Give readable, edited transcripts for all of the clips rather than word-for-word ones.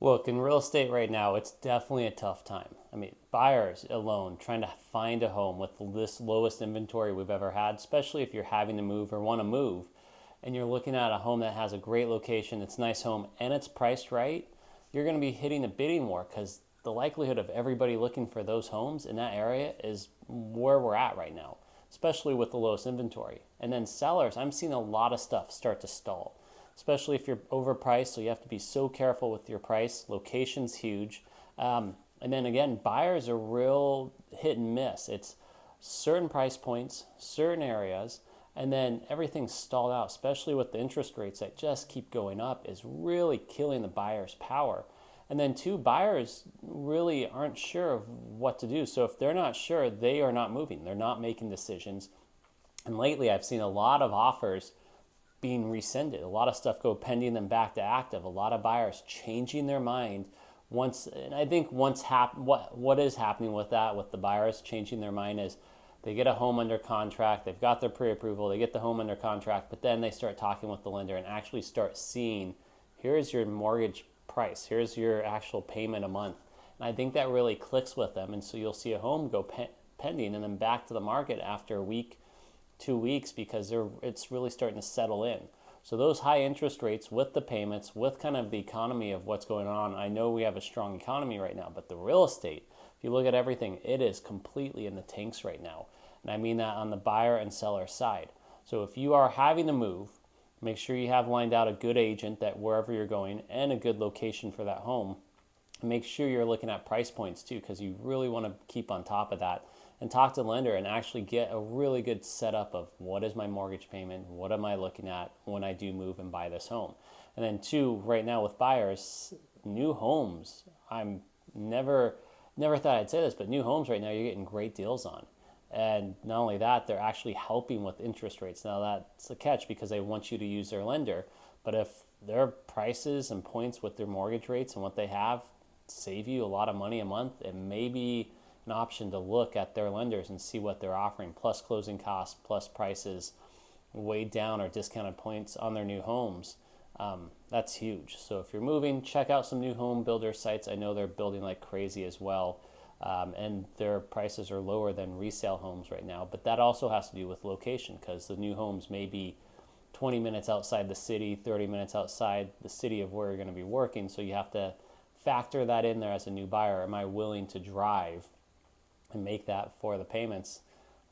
Look, in real estate right now, it's definitely a tough time. I mean, buyers alone trying to find a home with this lowest inventory we've ever had, especially if you're having to move or want to move, and you're looking at a home that has a great location, it's a nice home, and it's priced right, you're going to be hitting a bidding war because the likelihood of everybody looking for those homes in that area is where we're at right now, especially with the lowest inventory. And then sellers, I'm seeing a lot of stuff start to stall, especially if you're overpriced. So you have to be so careful with your price. Location's huge. And then again, buyers are real hit and miss. It's certain price points, certain areas, and then everything's stalled out, especially with the interest rates that just keep going up, is really killing the buyer's power. And then two, buyers really aren't sure of what to do. So if they're not sure, they are not moving. They're not making decisions. And lately, I've seen a lot of offers being rescinded. A lot of stuff go pending then back to active. A lot of buyers changing their mind once. And I think what is happening with that, with the buyers changing their mind, is they get a home under contract, they've got their pre-approval, they get the home under contract, but then they start talking with the lender and actually start seeing, here's your mortgage price, here's your actual payment a month. And I think that really clicks with them. And so you'll see a home go pending and then back to the market after a week, 2 weeks, because it's really starting to settle in. So those high interest rates with the payments, with kind of the economy of what's going on, I know we have a strong economy right now, but the real estate, if you look at everything, it is completely in the tanks right now. And I mean that on the buyer and seller side. So if you are having to move, make sure you have lined out a good agent that wherever you're going and a good location for that home. Make sure you're looking at price points too, because you really want to keep on top of that and talk to the lender and actually get a really good setup of what is my mortgage payment, what am I looking at when I do move and buy this home. And then two, right now with buyers, new homes, I'm never thought I'd say this, but new homes right now you're getting great deals on. And not only that, they're actually helping with interest rates. Now that's a catch because they want you to use their lender, but if their prices and points with their mortgage rates and what they have save you a lot of money a month, it may be an option to look at their lenders and see what they're offering, plus closing costs, plus prices way down or discounted points on their new homes. That's huge. So if you're moving, check out some new home builder sites. I know they're building like crazy as well. And their prices are lower than resale homes right now. But that also has to do with location, because the new homes may be 20 minutes outside the city, 30 minutes outside the city of where you're going to be working. So you have to factor that in there as a new buyer. Am I willing to drive and make that for the payments?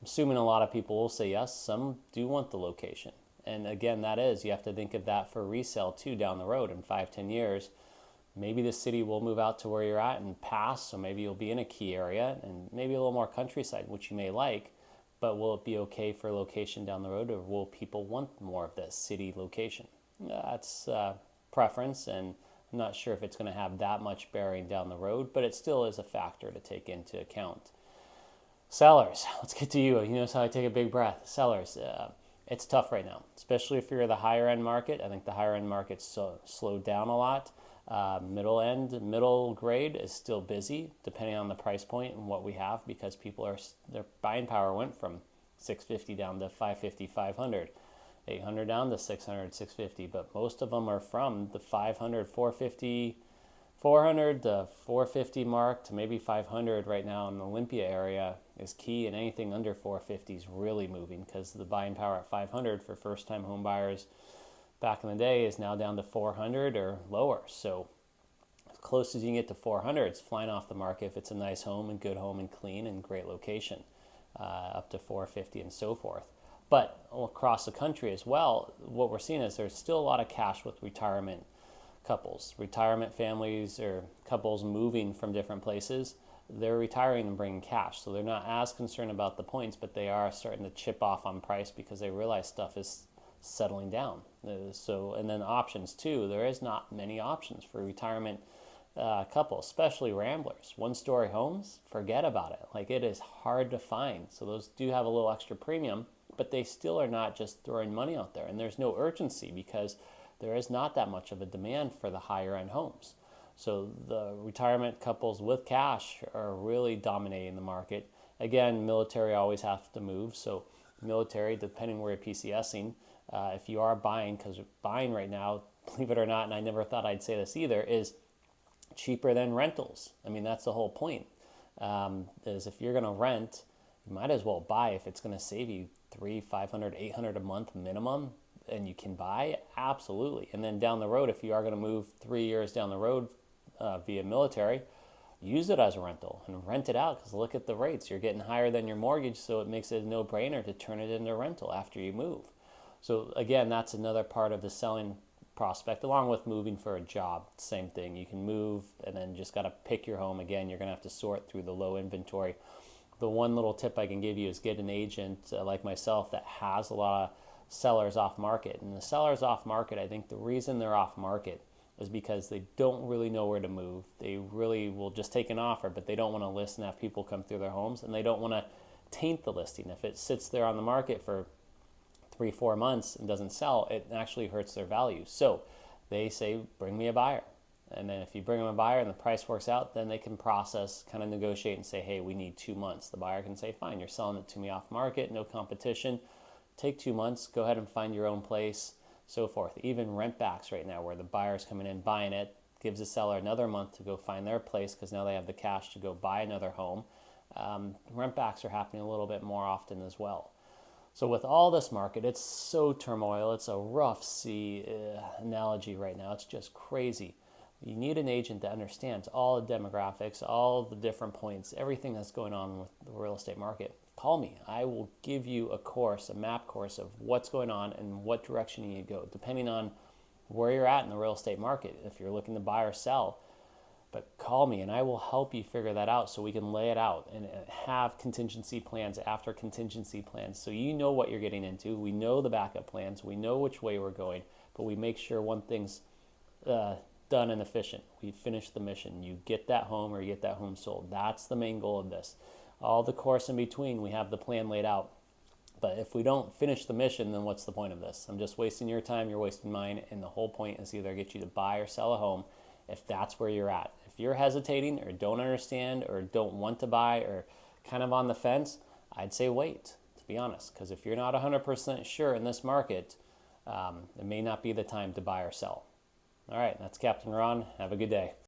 I'm assuming a lot of people will say yes. Some do want the location. And again, you have to think of that for resale too down the road in 5-10 years. Maybe the city will move out to where you're at and pass, so maybe you'll be in a key area and maybe a little more countryside, which you may like, but will it be okay for location down the road, or will people want more of the city location? That's preference, and I'm not sure if it's going to have that much bearing down the road, but it still is a factor to take into account. Sellers, let's get to you. You notice how I take a big breath. Sellers, it's tough right now, especially if you're the higher end market. I think the higher end market's slowed down a lot. Middle grade is still busy, depending on the price point and what we have, because their buying power went from 650 down to 550, 500, 800 down to 600, 650. But most of them are from the 500, 450, 400 to 450 mark to maybe 500 right now in the Olympia area is key, and anything under 450 is really moving, because the buying power at 500 for first-time home buyers back in the day is now down to 400 or lower. So as close as you can get to 400, it's flying off the market if it's a nice home and good home and clean and great location, up to 450 and so forth. But across the country as well, what we're seeing is there's still a lot of cash with retirement couples, retirement families, or couples moving from different places. They're retiring and bringing cash, so they're not as concerned about the points, but they are starting to chip off on price because they realize stuff is settling down. And then options too. There is not many options for retirement couples, especially ramblers. One-story homes, forget about it. Like, it is hard to find. So those do have a little extra premium, but they still are not just throwing money out there. And there's no urgency because there is not that much of a demand for the higher end homes. So the retirement couples with cash are really dominating the market. Again, military always have to move. So military, depending where you're PCSing, if you are buying, because buying right now, believe it or not, and I never thought I'd say this either, is cheaper than rentals. I mean, that's the whole point. Is if you're going to rent, you might as well buy if it's going to save you 300, 500, 800 a month minimum, and you can buy, absolutely. And then down the road, if you are going to move 3 years down the road via military, use it as a rental and rent it out, because look at the rates. You're getting higher than your mortgage, so it makes it a no-brainer to turn it into a rental after you move. So again, that's another part of the selling prospect, along with moving for a job. Same thing. You can move and then just got to pick your home. Again, you're going to have to sort through the low inventory. The one little tip I can give you is get an agent like myself that has a lot of sellers off market. And the sellers off market, I think the reason they're off market is because they don't really know where to move. They really will just take an offer, but they don't want to list and have people come through their homes, and they don't want to taint the listing. If it sits there on the market for 3-4 months and doesn't sell, it actually hurts their value. So they say, bring me a buyer. And then if you bring them a buyer and the price works out, then they can process, kind of negotiate and say, hey, we need 2 months. The buyer can say, fine, you're selling it to me off market, no competition. Take 2 months, go ahead and find your own place, so forth. Even rent backs right now, where the buyer's coming in, buying it, gives the seller another month to go find their place because now they have the cash to go buy another home. Rent backs are happening a little bit more often as well. So with all this market, it's so turmoil. It's a rough sea analogy right now. It's just crazy. You need an agent that understands all the demographics, all the different points, everything that's going on with the real estate market. Call me. I will give you a course, a map course of what's going on and what direction you need to go, depending on where you're at in the real estate market, if you're looking to buy or sell. But call me and I will help you figure that out so we can lay it out and have contingency plans after contingency plans. So you know what you're getting into. We know the backup plans. We know which way we're going, but we make sure one thing's done and efficient. We finish the mission. You get that home or you get that home sold. That's the main goal of this. All the course in between, we have the plan laid out. But if we don't finish the mission, then what's the point of this? I'm just wasting your time, you're wasting mine, and the whole point is either get you to buy or sell a home if that's where you're at. If you're hesitating or don't understand or don't want to buy or kind of on the fence, I'd say wait, to be honest, because if you're not 100% sure in this market, it may not be the time to buy or sell. All right, that's Captain Ron. Have a good day.